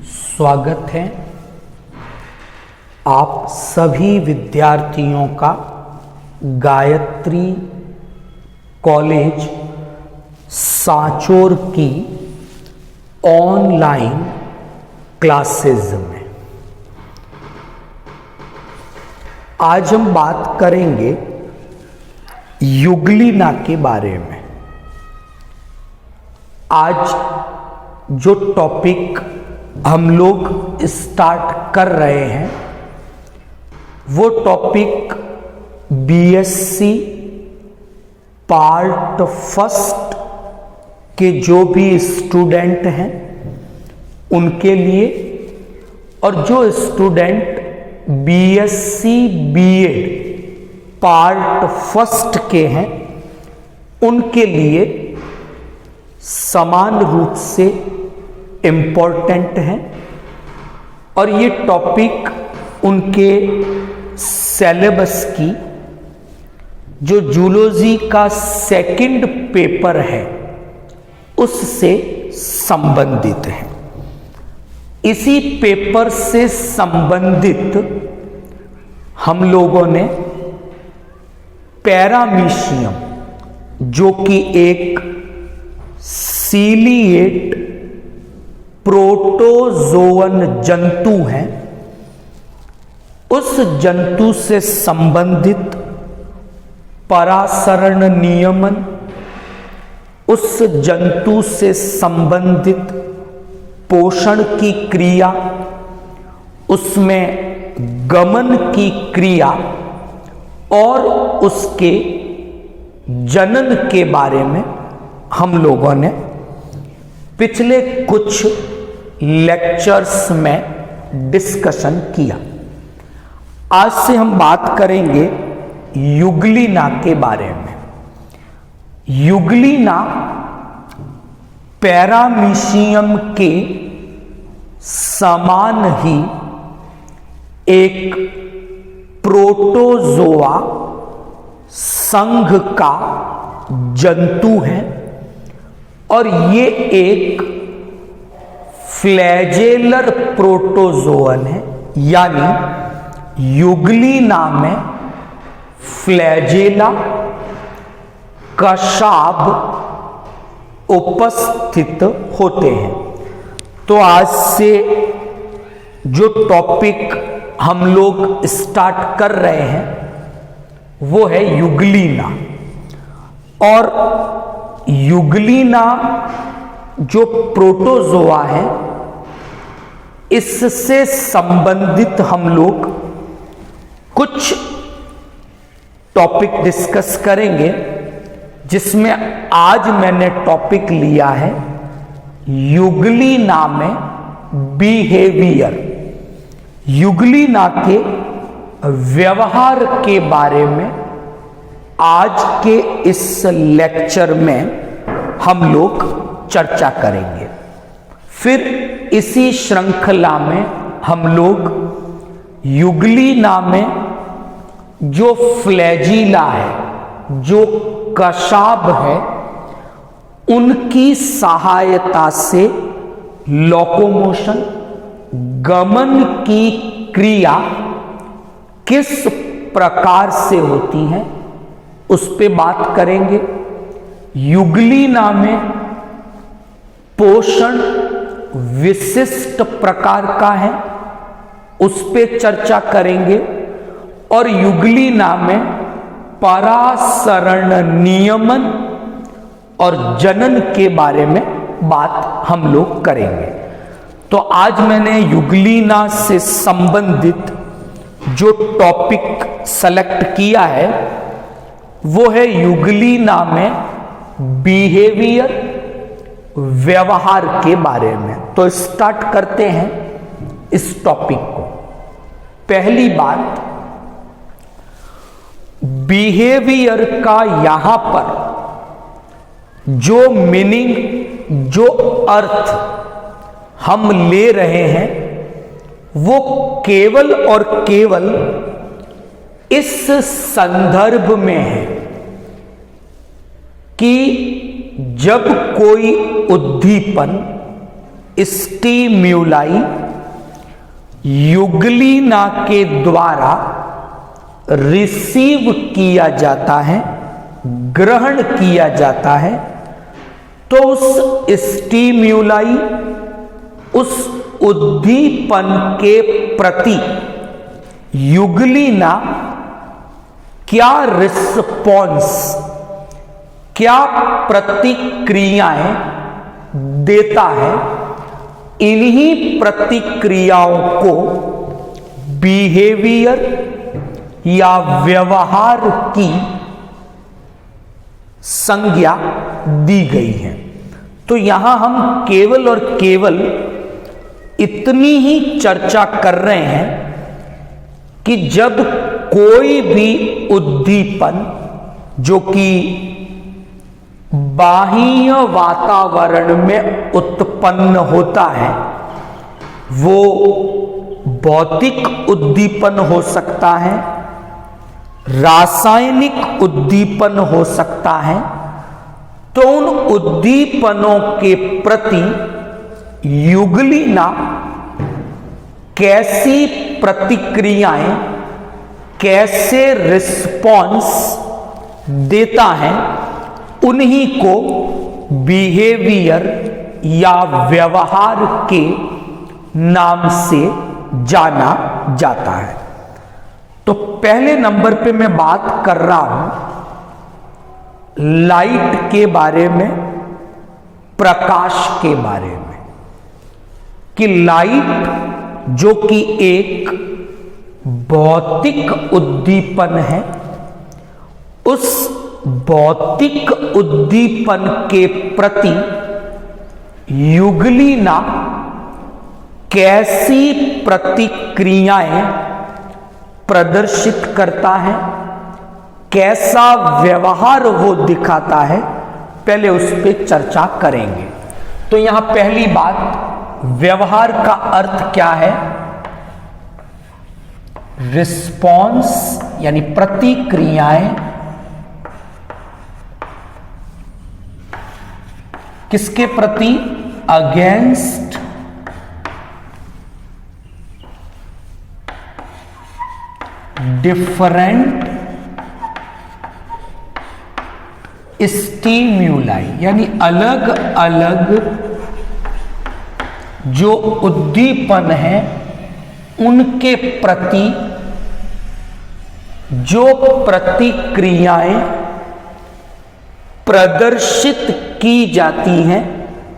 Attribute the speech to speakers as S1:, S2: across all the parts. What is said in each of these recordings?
S1: स्वागत है आप सभी विद्यार्थियों का गायत्री कॉलेज सांचौर की ऑनलाइन क्लासेस में। आज हम बात करेंगे युगलिना के बारे में। आज जो टॉपिक हम लोग स्टार्ट कर रहे हैं वो टॉपिक बीएससी पार्ट फर्स्ट के जो भी स्टूडेंट हैं उनके लिए, और जो student BSc BEd part first के हैं उनके लिए समान रूप से इम्पोर्टेंट है। और ये टॉपिक उनके सिलेबस की जो जूलॉजी का सेकंड पेपर है उससे संबंधित है। इसी पेपर से संबंधित हम लोगों ने पैरामीशियम जो कि एक सीलिएट प्रोटोजोअन जंतु है, उस जंतु से संबंधित परासरण नियमन, उस जंतु से संबंधित पोषण की क्रिया, उसमें गमन की क्रिया और उसके जनन के बारे में हम लोगों ने पिछले कुछ लेक्चर्स में डिस्कशन किया। आज से हम बात करेंगे युगलिना के बारे में। युगलिना पैरामीशियम के समान ही एक प्रोटोजोआ संघ का जंतु है और ये एक फ्लैजेलर प्रोटोजोअन है, यानी युगलिना में फ्लैजेला कशाभ उपस्थित होते हैं। तो आज से जो टॉपिक हम लोग स्टार्ट कर रहे हैं वो है युगलिना। और युगलिना जो प्रोटोजोआ है इससे संबंधित हम लोग कुछ टॉपिक डिस्कस करेंगे, जिसमें आज मैंने टॉपिक लिया है युगलिना में बिहेवियर। युगलिना के व्यवहार के बारे में आज के इस लेक्चर में हम लोग चर्चा करेंगे। फिर इसी श्रृंखला में हम लोग युगलिना में जो फ्लैजिला है, जो कशाभ है, उनकी सहायता से लोकोमोशन, गमन की क्रिया किस प्रकार से होती है उस पे बात करेंगे। युगलिना में पोषण विशिष्ट प्रकार का है, उस पे चर्चा करेंगे। और युगलिना में परासरण नियमन और जनन के बारे में बात हम लोग करेंगे। तो आज मैंने युगलिना से संबंधित जो टॉपिक सेलेक्ट किया है वो है युगलिना में बिहेवियर, व्यवहार के बारे में। तो स्टार्ट करते हैं इस टॉपिक को। पहली बात, बिहेवियर का यहां पर जो मीनिंग, जो अर्थ हम ले रहे हैं वो केवल और केवल इस संदर्भ में है कि जब कोई उद्दीपन स्टिम्यूलाई युगलिना के द्वारा रिसीव किया जाता है, ग्रहण किया जाता है, तो उस स्टिम्यूलाई, उस उद्दीपन के प्रति युगलिना क्या रिस्पॉन्स, क्या प्रतिक्रियाएं देता है, इन्हीं प्रतिक्रियाओं को बिहेवियर या व्यवहार की संज्ञा दी गई है। तो यहां हम केवल और केवल इतनी ही चर्चा कर रहे हैं कि जब कोई भी उद्दीपन जो कि बाह्य वातावरण में उत्पन्न होता है, वो भौतिक उद्दीपन हो सकता है, रासायनिक उद्दीपन हो सकता है, तो उन उद्दीपनों के प्रति युगलिना कैसी प्रतिक्रियाएं, कैसे रिस्पॉन्स देता है, उन्हीं को बिहेवियर या व्यवहार के नाम से जाना जाता है। तो पहले नंबर पे मैं बात कर रहा हूं लाइट के बारे में, प्रकाश के बारे में, कि लाइट जो कि एक भौतिक उद्दीपन है, उस भौतिक उद्दीपन के प्रति युगलिना कैसी प्रतिक्रियाएं प्रदर्शित करता है, कैसा व्यवहार वो दिखाता है, पहले उस पर चर्चा करेंगे। तो यहां पहली बात, व्यवहार का अर्थ क्या है? रिस्पॉन्स यानी प्रतिक्रियाएं किसके प्रति? अगेंस्ट डिफरेंट स्टिम्यूलाई, यानी अलग अलग जो उद्दीपन है उनके प्रति जो प्रतिक्रियाएं प्रदर्शित की जाती हैं,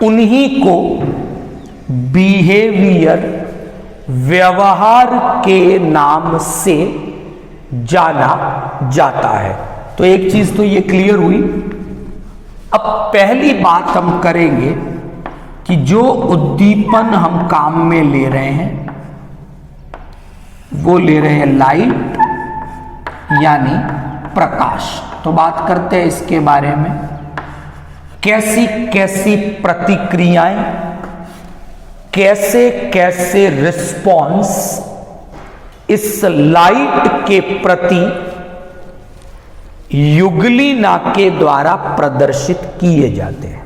S1: उन्हीं को बिहेवियर, व्यवहार के नाम से जाना जाता है। तो एक चीज तो ये क्लियर हुई। अब पहली बात हम करेंगे कि जो उद्दीपन हम काम में ले रहे हैं, वो ले रहे हैं लाइट यानी प्रकाश। तो बात करते हैं इसके बारे में, कैसी कैसी प्रतिक्रियाएं, कैसे कैसे रिस्पॉन्स इस लाइट के प्रति युगलिना के द्वारा प्रदर्शित किए जाते हैं।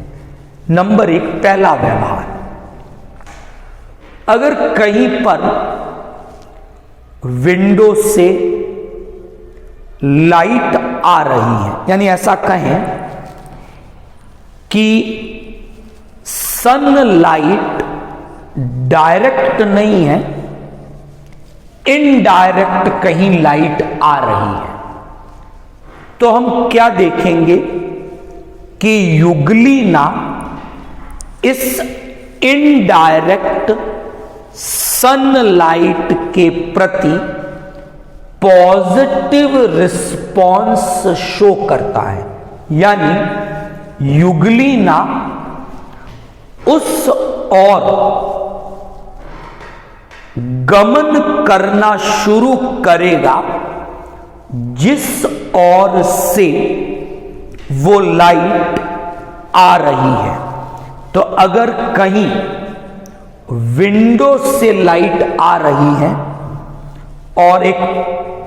S1: नंबर एक, पहला व्यवहार। अगर कहीं पर विंडो से लाइट आ रही है, यानी ऐसा कहें कि सनलाइट डायरेक्ट नहीं है, इनडायरेक्ट कहीं लाइट आ रही है, तो हम क्या देखेंगे कि युगलिना इस इनडायरेक्ट सनलाइट के प्रति पॉजिटिव रिस्पॉन्स शो करता है। यानी युगलिना उस और गमन करना शुरू करेगा जिस ओर से वो लाइट आ रही है। तो अगर कहीं विंडो से लाइट आ रही है और एक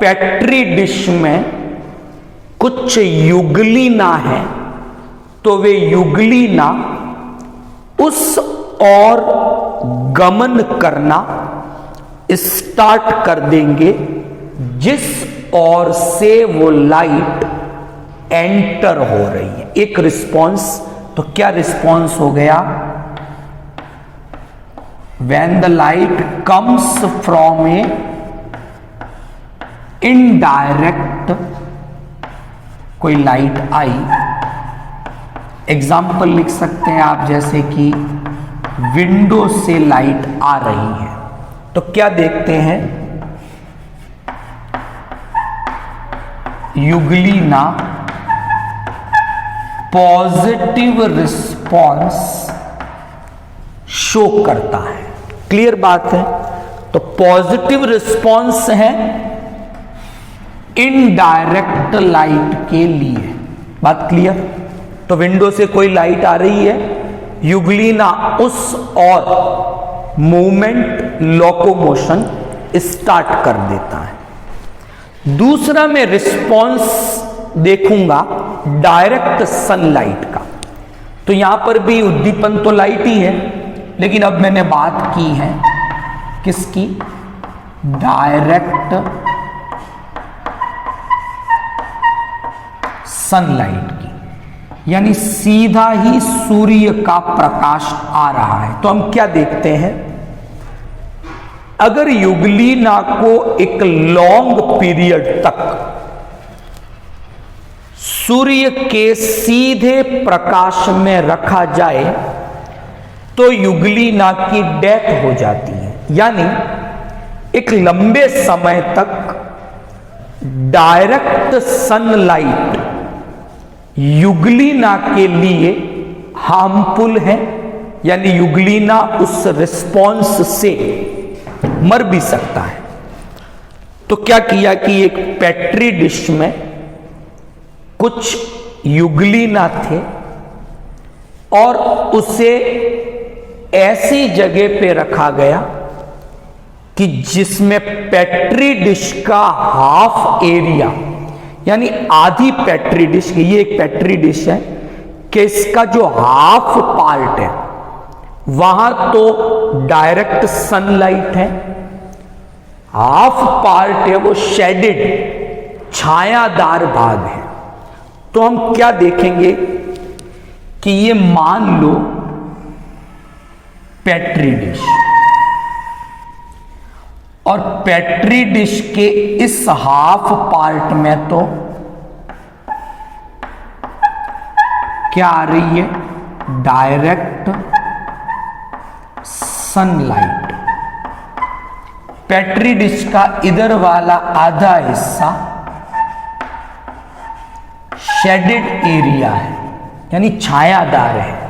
S1: पेट्री डिश में कुछ युगलिना है, तो वे युगलिना उस और गमन करना स्टार्ट कर देंगे जिस ओर से वो लाइट एंटर हो रही है। एक रिस्पॉन्स, तो क्या रिस्पॉन्स हो गया? When the light comes from A indirect, कोई लाइट आई, एग्जाम्पल लिख सकते हैं आप, जैसे कि विंडो से लाइट आ रही है, तो क्या देखते हैं? यूग्लिना पॉजिटिव रिस्पॉन्स शो करता है। क्लियर बात है? तो पॉजिटिव रिस्पॉन्स है इनडायरेक्ट लाइट के लिए। बात क्लियर? तो विंडो से कोई लाइट आ रही है, यूग्लिना उस और मूवमेंट, लोकोमोशन स्टार्ट कर देता है। दूसरा मैं रिस्पॉन्स देखूंगा डायरेक्ट सनलाइट का। तो यहां पर भी उद्दीपन तो लाइट ही है, लेकिन अब मैंने बात की है किसकी? डायरेक्ट सनलाइट की, यानी सीधा ही सूर्य का प्रकाश आ रहा है। तो हम क्या देखते हैं? अगर यूग्लिना को एक लॉन्ग पीरियड तक सूर्य के सीधे प्रकाश में रखा जाए तो यूग्लिना की डेथ हो जाती है। यानी एक लंबे समय तक डायरेक्ट सनलाइट यूग्लिना के लिए हार्मफुल है, यानी यूग्लिना उस रिस्पॉन्स से मर भी सकता है। तो क्या किया कि एक पेट्री डिश में कुछ यूग्लिना थे और उसे ऐसी जगह पे रखा गया कि जिसमें पेट्री डिश का हाफ एरिया, यानी आधी पेट्री डिश, ये एक पेट्री डिश है कि इसका जो हाफ पार्ट है वहां तो डायरेक्ट सनलाइट है, हाफ पार्ट है वो शेडेड, छायादार भाग है। तो हम क्या देखेंगे कि ये मान लो पेट्री डिश, और पेट्री डिश के इस हाफ पार्ट में तो क्या आ रही है? Direct sunlight. पेट्री डिश का इधर वाला आधा हिस्सा शेडेड एरिया है, यानी छायादार है।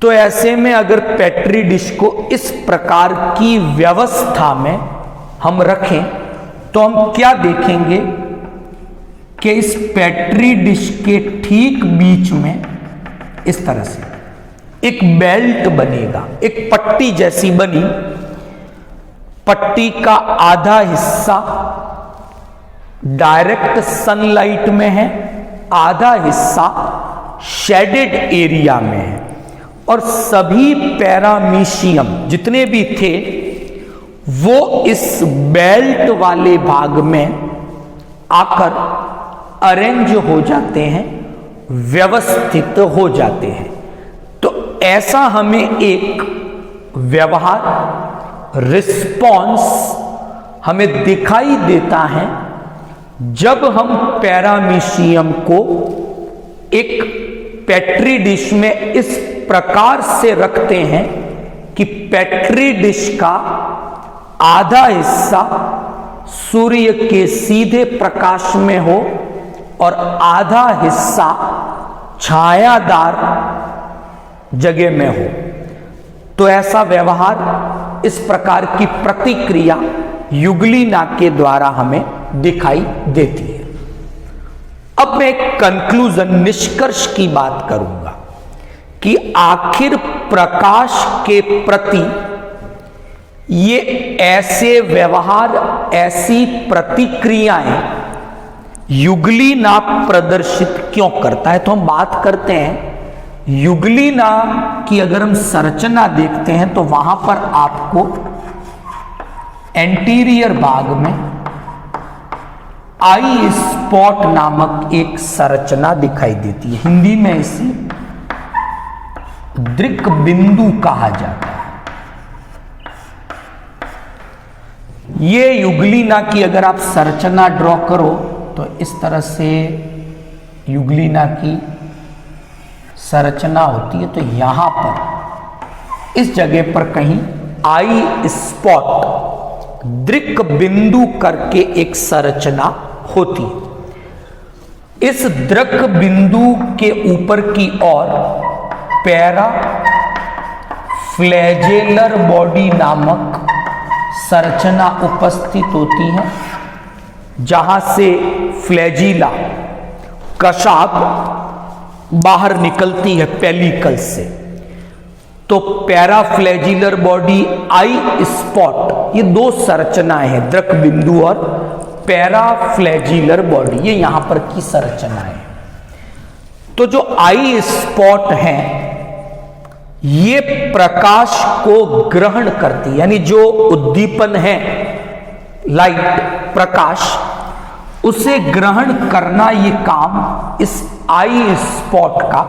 S1: तो ऐसे में अगर पेट्री डिश को इस प्रकार की व्यवस्था में हम रखें तो हम क्या देखेंगे कि इस पेट्री डिश के ठीक बीच में इस तरह से एक बेल्ट बनेगा, एक पट्टी जैसी बनी। पट्टी का आधा हिस्सा डायरेक्ट सनलाइट में है, आधा हिस्सा शेडेड एरिया में है, और सभी पैरामीशियम जितने भी थे वो इस बेल्ट वाले भाग में आकर अरेंज हो जाते हैं, व्यवस्थित हो जाते हैं। तो ऐसा हमें एक व्यवहार, रिस्पॉन्स हमें दिखाई देता है जब हम पैरामीशियम को एक पेट्री डिश में इस प्रकार से रखते हैं कि पेट्री डिश का आधा हिस्सा सूर्य के सीधे प्रकाश में हो और आधा हिस्सा छायादार जगह में हो। तो ऐसा व्यवहार, इस प्रकार की प्रतिक्रिया यूग्लिना के द्वारा हमें दिखाई देती है। अब मैं एक कंक्लूजन, निष्कर्ष की बात करूंगा कि आखिर प्रकाश के प्रति ये ऐसे व्यवहार, ऐसी प्रतिक्रियाएं यूग्लिना प्रदर्शित क्यों करता है। तो हम बात करते हैं युगलिना की अगर हम संरचना देखते हैं तो वहां पर आपको एंटीरियर भाग में आई स्पॉट नामक एक संरचना दिखाई देती है। हिंदी में इसे दृक बिंदु कहा जाता है। ये युगलिना की अगर आप संरचना ड्रॉ करो तो इस तरह से युगलिना की संरचना होती है। तो यहां पर इस जगह पर कहीं आई स्पॉट दृक बिंदु करके एक संरचना होती है। इस दृक बिंदु के ऊपर की ओर पैरा फ्लैजेलर बॉडी नामक संरचना उपस्थित होती है, जहां से फ्लैजिला कशाप बाहर निकलती है पेलिकल से। तो पैराफ्लैजिलर बॉडी, आई स्पॉट, ये दो संरचनाएं हैं, दृक बिंदु और पैराफ्लैजिलर बॉडी, ये यहां पर की संरचनाएं। तो जो आई स्पॉट है ये प्रकाश को ग्रहण करती है, यानी जो उद्दीपन है लाइट, प्रकाश, उसे ग्रहण करना ये काम इस आई स्पॉट का,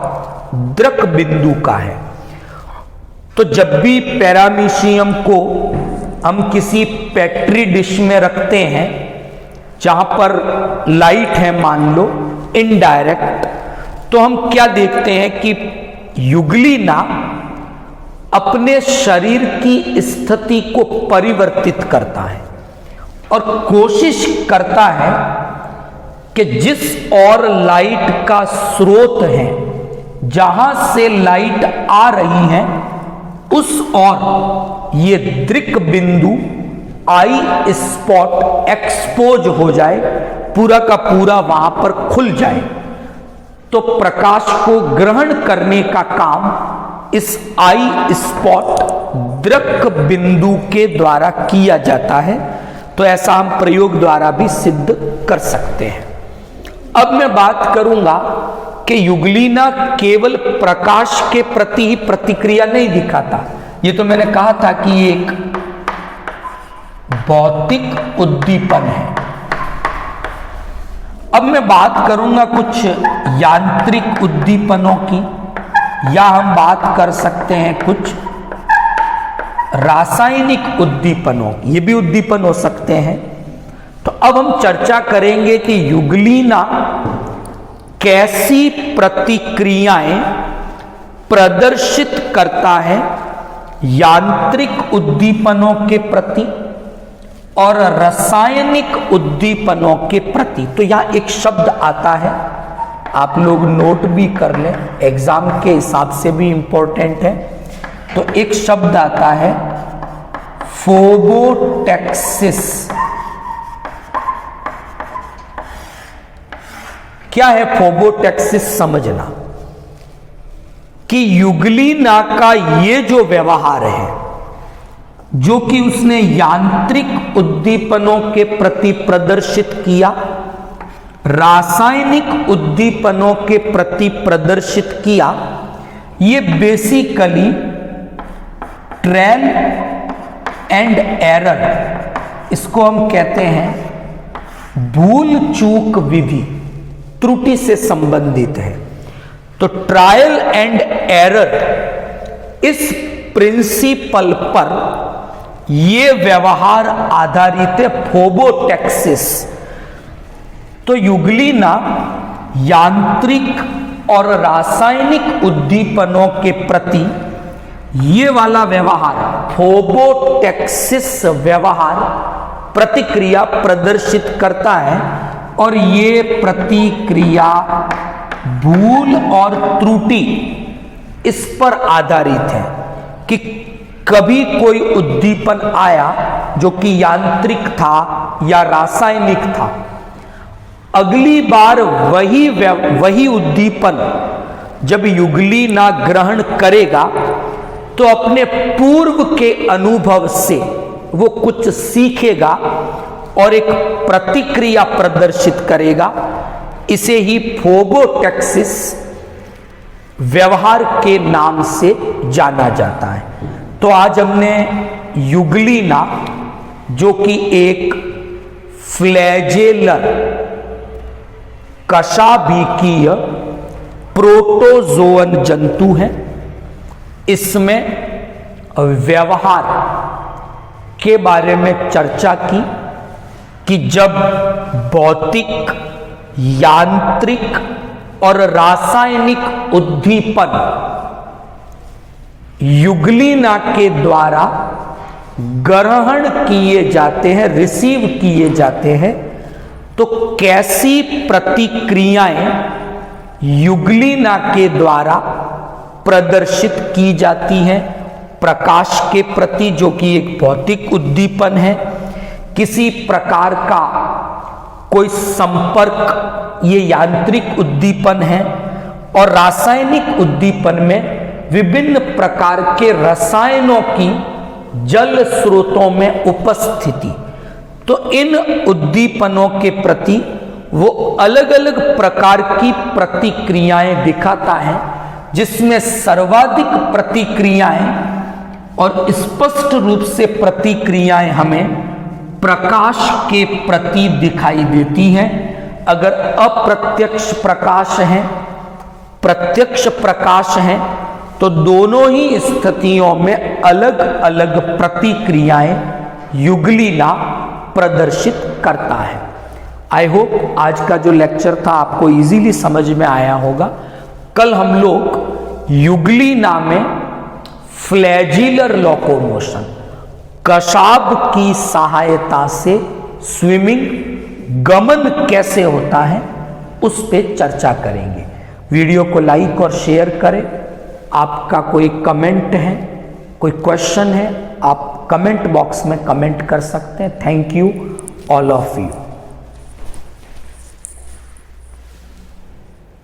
S1: दृक बिंदु का है। तो जब भी पैरामीशियम को हम किसी पेट्री डिश में रखते हैं जहां पर लाइट है मान लो इनडायरेक्ट, तो हम क्या देखते हैं कि युगलिना अपने शरीर की स्थिति को परिवर्तित करता है और कोशिश करता है कि जिस और लाइट का स्रोत है, जहां से लाइट आ रही है, उस और ये दृक बिंदु आई स्पॉट एक्सपोज हो जाए, पूरा का पूरा वहां पर खुल जाए। तो प्रकाश को ग्रहण करने का काम इस आई स्पॉट दृक बिंदु के द्वारा किया जाता है। तो ऐसा हम प्रयोग द्वारा भी सिद्ध कर सकते हैं। अब मैं बात करूंगा कि युगलिना केवल प्रकाश के प्रति ही प्रतिक्रिया नहीं दिखाता। ये तो मैंने कहा था कि ये एक भौतिक उद्दीपन है। अब मैं बात करूंगा कुछ यांत्रिक उद्दीपनों की, या हम बात कर सकते हैं कुछ रासायनिक उद्दीपनों की, ये भी उद्दीपन हो सकते हैं। तो अब हम चर्चा करेंगे कि युगलिना कैसी प्रतिक्रियाएं प्रदर्शित करता है यांत्रिक उद्दीपनों के प्रति और रासायनिक उद्दीपनों के प्रति। तो यहां एक शब्द आता है, आप लोग नोट भी कर लें, एग्जाम के हिसाब से भी इंपॉर्टेंट है। तो एक शब्द आता है फोबोटैक्सिस। क्या है फोबोटैक्सिस? समझना कि युगलिना का ये जो व्यवहार है, जो कि उसने यांत्रिक उद्दीपनों के प्रति प्रदर्शित किया, रासायनिक उद्दीपनों के प्रति प्रदर्शित किया, ये बेसिकली ट्रायल एंड एरर, इसको हम कहते हैं भूल चूक विधि, त्रुटि से संबंधित है। तो ट्रायल एंड एरर इस प्रिंसिपल पर यह व्यवहार आधारित है, फोबोटैक्सिस। तो युगलिना यांत्रिक और रासायनिक उद्दीपनों के प्रति ये वाला व्यवहार, फोबोटैक्सिस व्यवहार, प्रतिक्रिया प्रदर्शित करता है। और ये प्रतिक्रिया भूल और त्रुटि इस पर आधारित है कि कभी कोई उद्दीपन आया जो कि यांत्रिक था या रासायनिक था, अगली बार वही उद्दीपन जब युगलिना ग्रहण करेगा तो अपने पूर्व के अनुभव से वो कुछ सीखेगा और एक प्रतिक्रिया प्रदर्शित करेगा। इसे ही फोबोटैक्सिस व्यवहार के नाम से जाना जाता है। तो आज हमने युगलिना, जो कि एक फ्लैजेलर कशाभिकीय प्रोटोजोअन जंतु है, इसमें व्यवहार के बारे में चर्चा की कि जब भौतिक, यांत्रिक और रासायनिक उद्दीपन युगलिना के द्वारा ग्रहण किए जाते हैं, रिसीव किए जाते हैं, तो कैसी प्रतिक्रियाएं युगलिना के द्वारा प्रदर्शित की जाती हैं प्रकाश के प्रति, जो कि एक भौतिक उद्दीपन है। किसी प्रकार का कोई संपर्क, ये यांत्रिक उद्दीपन है। और रासायनिक उद्दीपन में विभिन्न प्रकार के रसायनों की जल स्रोतों में उपस्थिति। तो इन उद्दीपनों के प्रति वो अलग अलग प्रकार की प्रतिक्रियाएं दिखाता है, जिसमें सर्वाधिक प्रतिक्रियाएं और स्पष्ट रूप से प्रतिक्रियाएं हमें प्रकाश के प्रति दिखाई देती हैं। अगर अप्रत्यक्ष प्रकाश है, प्रत्यक्ष प्रकाश है, तो दोनों ही स्थितियों में अलग अलग प्रतिक्रियाएं युगलिना प्रदर्शित करता है। आई होप आज का जो लेक्चर था आपको इजीली समझ में आया होगा। कल हम लोग युगलिना में फ्लैजिलर लोकोमोशन, कशाभ की सहायता से स्विमिंग, गमन कैसे होता है, उस पे चर्चा करेंगे। वीडियो को लाइक और शेयर करें। आपका कोई कमेंट है, कोई क्वेश्चन है, आप कमेंट बॉक्स में कमेंट कर सकते हैं। Thank you all of you.